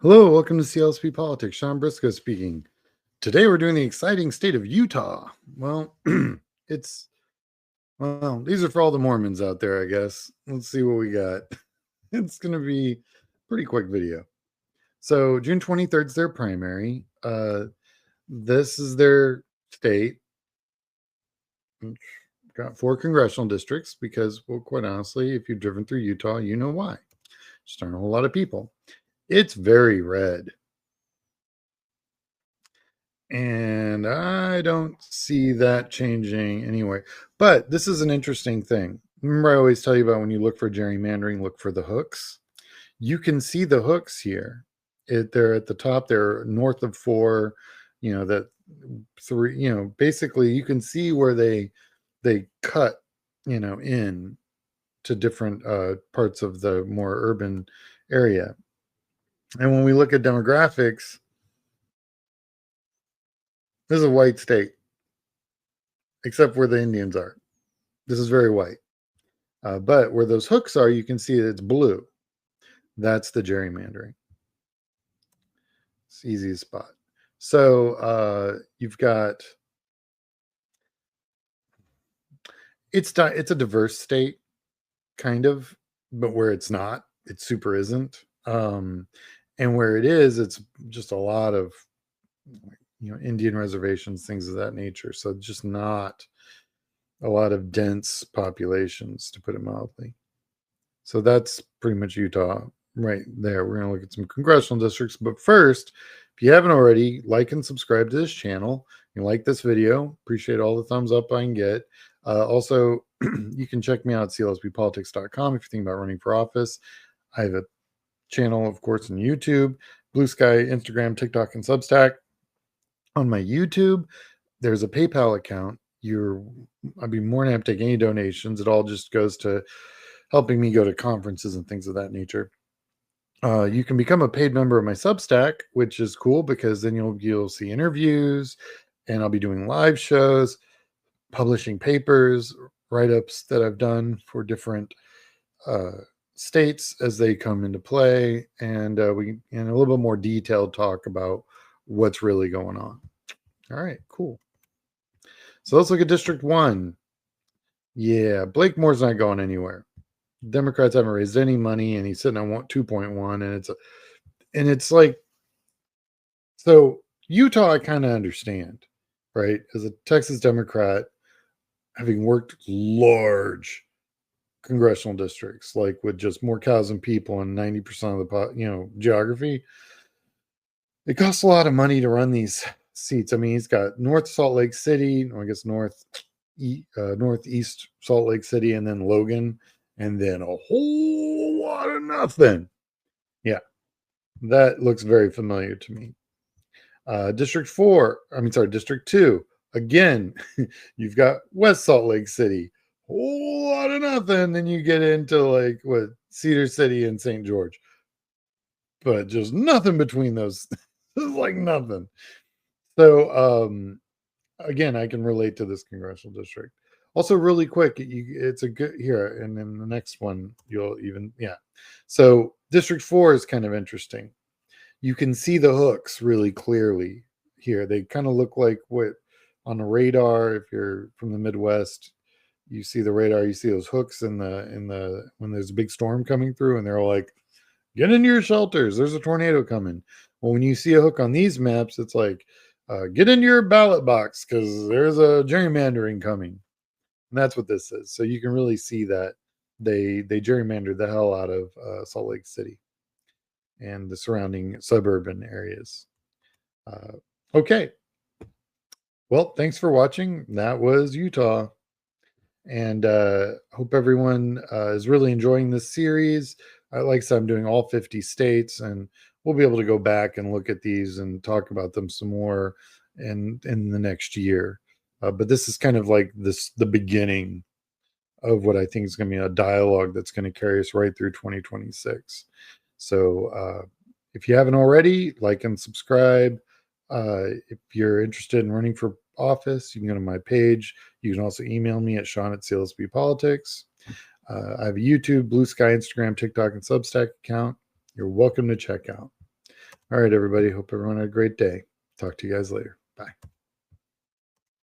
Hello, welcome to CLSP Politics. Sean Briscoe speaking. Today we're doing the exciting state of Utah. Well, it's these are for all the Mormons out there, I guess. Let's see what we got. It's going to be a pretty quick video. So June 23rd is their primary. This is their state. Got 4 congressional districts because, well, quite honestly, if you've driven through Utah, you know why. Just aren't a whole lot of people. It's very red. And I don't see that changing anyway. But this is an interesting thing. Remember, I always tell you about when you look for gerrymandering, look for the hooks. You can see the hooks here. They're at the top. They're north of 4. That 3. Basically, you can see where they cut. In to different parts of the more urban area. And when we look at demographics, this is a white state, except where the Indians are. This is very white. But where those hooks are, you can see that it's blue. That's the gerrymandering. It's the easiest spot. So you've got, it's a diverse state, kind of, but where it's not, it super isn't. And where it is, it's just a lot of, Indian reservations, things of that nature. So just not a lot of dense populations, to put it mildly. So that's pretty much Utah right there. We're going to look at some congressional districts. But first, if you haven't already, like and subscribe to this channel. You like this video, appreciate all the thumbs up I can get. Also, you can check me out at clsbpolitics.com if you're thinking about running for office. I have a channel, of course, on YouTube, Blue Sky, Instagram, TikTok, and Substack. On my YouTube, there's a PayPal account. I'd be more than happy to take any donations. It all just goes to helping me go to conferences and things of that nature. You can become a paid member of my Substack, which is cool because then you'll see interviews, and I'll be doing live shows, publishing papers, write-ups that I've done for different states as they come into play, and we in a little bit more detailed talk about what's really going on. All right, cool. So let's look at District 1. Yeah, Blake Moore's not going anywhere. Democrats haven't raised any money, and he's sitting on 2.1, and it's like, so Utah, I kind of understand, right? As a Texas Democrat, having worked large congressional districts, like with just more cows than people and 90% of the geography, it costs a lot of money to run these seats. I mean, he's got North Salt Lake City, or I guess northeast Salt Lake City, and then Logan, and then a whole lot of nothing. Yeah, that looks very familiar to me. District 2. Again, you've got West Salt Lake City, whole lot of nothing. Then you get into like what, Cedar City and St. George, but just nothing between those. Like nothing. So again, I can relate to this congressional district. Also, really quick, it's a good here, and then the next one you'll even, yeah. So District 4 is kind of interesting. You can see the hooks really clearly here. They kind of look like what on the radar. If you're from the Midwest, you see the radar. You see those hooks in the when there's a big storm coming through, and they're all like, "Get into your shelters. There's a tornado coming." Well, when you see a hook on these maps, it's like, get into your ballot box because there's a gerrymandering coming. And that's what this is. So you can really see that they gerrymandered the hell out of Salt Lake City and the surrounding suburban areas. Okay. Well, thanks for watching. That was Utah. And hope everyone is really enjoying this series. Like I said, I'm doing all 50 states, and we'll be able to go back and look at these and talk about them some more in the next year. But this is kind of like the beginning of what I think is going to be a dialogue that's going to carry us right through 2026. So if you haven't already, like and subscribe. If you're interested in running for office, you can go to my page. You can also email me at Sean@CLSBpolitics. I have a YouTube, Blue Sky, Instagram, TikTok, and Substack account. You're welcome to check out. All right, everybody. Hope everyone had a great day. Talk to you guys later. Bye.